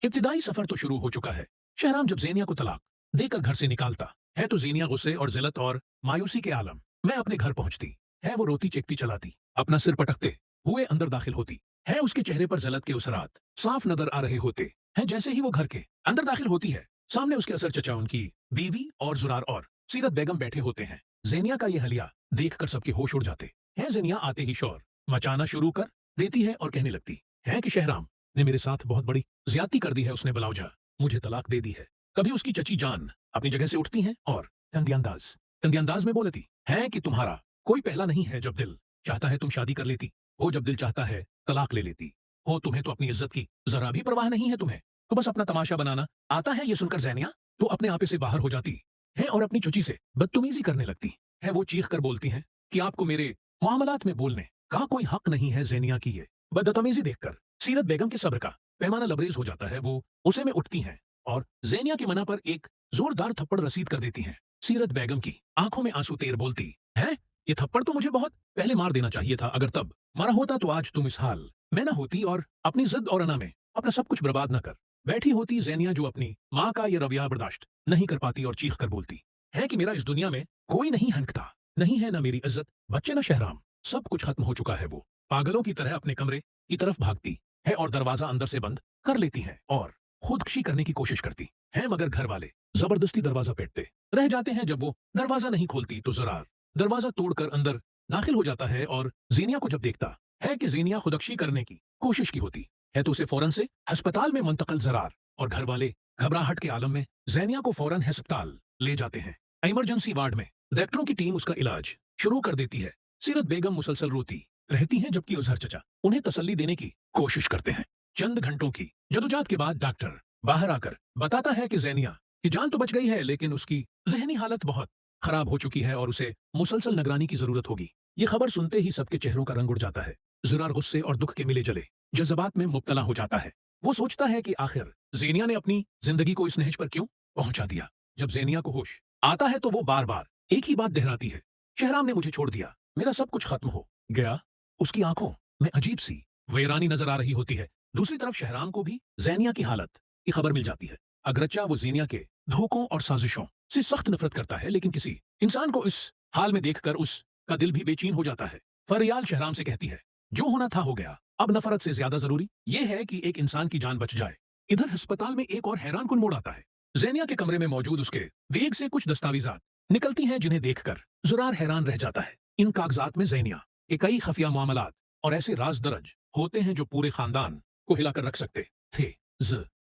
इब्तिदाई सफर तो शुरू हो चुका है। शहराम जब ज़ेनिया को तलाक देकर घर से निकालता है तो ज़ेनिया गुस्से और जिलत और मायूसी के आलम में अपने घर पहुंचती है। वो रोती चीखती चलाती अपना सिर पटकते हुए अंदर दाखिल होती है। उसके चेहरे पर जिलत के उसरात साफ नजर आ रहे होते हैं। जैसे ही वो घर के अंदर दाखिल होती है, सामने उसके असर चचा, उनकी बीवी और जुरार और सीरत बेगम बैठे होते हैं। ज़ेनिया का ये हलिया देखकर सबके होश उड़ जाते हैं। ज़ेनिया आते ही शोर मचाना शुरू कर देती है और कहने लगती है कि शहराम ने मेरे साथ बहुत बड़ी ज्यादती कर दी है। उसने बलाउजा मुझे तलाक दे दी है। कभी उसकी चची जान अपनी जगह से उठती हैं और तंदी अंदाज में बोलती है कि तुम्हारा कोई पहला नहीं है। जब दिल चाहता है तुम शादी कर लेती हो, जब दिल चाहता है तलाक ले लेती हो। तुम्हें तो अपनी इज्जत की जरा भी परवाह नहीं है। तुम्हें तो बस अपना तमाशा बनाना आता है। ये सुनकर ज़ेनिया तो अपने आपे से बाहर हो जाती है और अपनी चुची से बदतमीजी करने लगती है। वो चीख कर बोलती है कि आपको मेरे मामलात में बोलने का कोई हक नहीं है। ज़ेनिया की ये बदतमीजी देखकर सीरत बेगम के सब्र का पैमाना लबरेज हो जाता है। वो उसे में उठती हैं और ज़ेनिया के मना पर एक जोरदार थप्पड़ रसीद कर देती हैं। सीरत बेगम की आंखों में आंसू तेर बोलती है, ये थप्पड़ तो मुझे बहुत पहले मार देना चाहिए था। अगर तब मारा होता तो आज तुम इस हाल में ना होती और अपनी जिद और अना में अपना सब कुछ बर्बाद न कर बैठी होती। ज़ेनिया जो अपनी माँ का ये रवैया बर्दाश्त नहीं कर पाती और चीख कर बोलती है कि मेरा इस दुनिया में कोई नहीं हनकता नहीं है, ना मेरी इज्जत, बच्चे, न शहराम, सब कुछ खत्म हो चुका है। वो पागलों की तरह अपने कमरे की तरफ भागती है और दरवाजा अंदर से बंद कर लेती है और खुदकुशी करने की कोशिश करती है। मगर घर वाले जबरदस्ती दरवाजा पीटते रह जाते हैं। जब वो दरवाजा नहीं खोलती तो जुरार दरवाजा तोड़कर अंदर दाखिल हो जाता है और ज़ेनिया को जब देखता है कि ज़ेनिया खुदकुशी करने की कोशिश की होती है तो उसे फौरन से अस्पताल में मुंतकिल। जुरार और घर वाले घबराहट के आलम में ज़ेनिया को फौरन अस्पताल ले जाते हैं। इमरजेंसी वार्ड में डॉक्टरों की टीम उसका इलाज शुरू कर देती है। सीरत बेगम मुसलसल रोती रहती हैं जबकि उजहर चचा उन्हें तसल्ली देने की कोशिश करते हैं। चंद घंटों की जदोजहद के बाद डॉक्टर बाहर आकर बताता है कि ज़ेनिया की जान तो बच गई है, लेकिन उसकी जहनी हालत बहुत खराब हो चुकी है और उसे मुसलसल निगरानी की जरूरत होगी। ये खबर सुनते ही सबके चेहरों का रंग उड़ जाता है। जुरार गुस्से और दुख के मिले जले जज्बात में मुब्तला हो जाता है। वो सोचता है कि आखिर ज़ेनिया ने अपनी जिंदगी को इस नहज पर क्यों पहुंचा दिया। जब ज़ेनिया को होश आता है तो वो बार बार एक ही बात दोहराती है, शहराम ने मुझे छोड़ दिया, मेरा सब कुछ खत्म हो गया। उसकी आंखों में अजीब सी वीरानी नजर आ रही होती है। दूसरी तरफ शहराम को भी ज़ेनिया की हालत की खबर मिल जाती है। अगरचा वो ज़ेनिया के धोखों और साजिशों से सख्त नफरत करता है, लेकिन किसी इंसान को इस हाल में देखकर उसका दिल भी बेचैन हो जाता है। फरियाल शहराम से कहती है, जो होना था हो गया, अब नफरत से ज्यादा जरूरी यह है कि एक इंसान की जान बच जाए। इधर अस्पताल में एक और हैरान कुन मोड़ आता है। ज़ेनिया के कमरे में मौजूद उसके बैग से कुछ दस्तावेजात निकलती हैं जिन्हें देखकर जुरार हैरान रह जाता है। इन कागजात में ज़ेनिया के कई खफिया मामलात और ऐसे राज दर्ज होते हैं जो पूरे खानदान को हिलाकर रख सकते थे।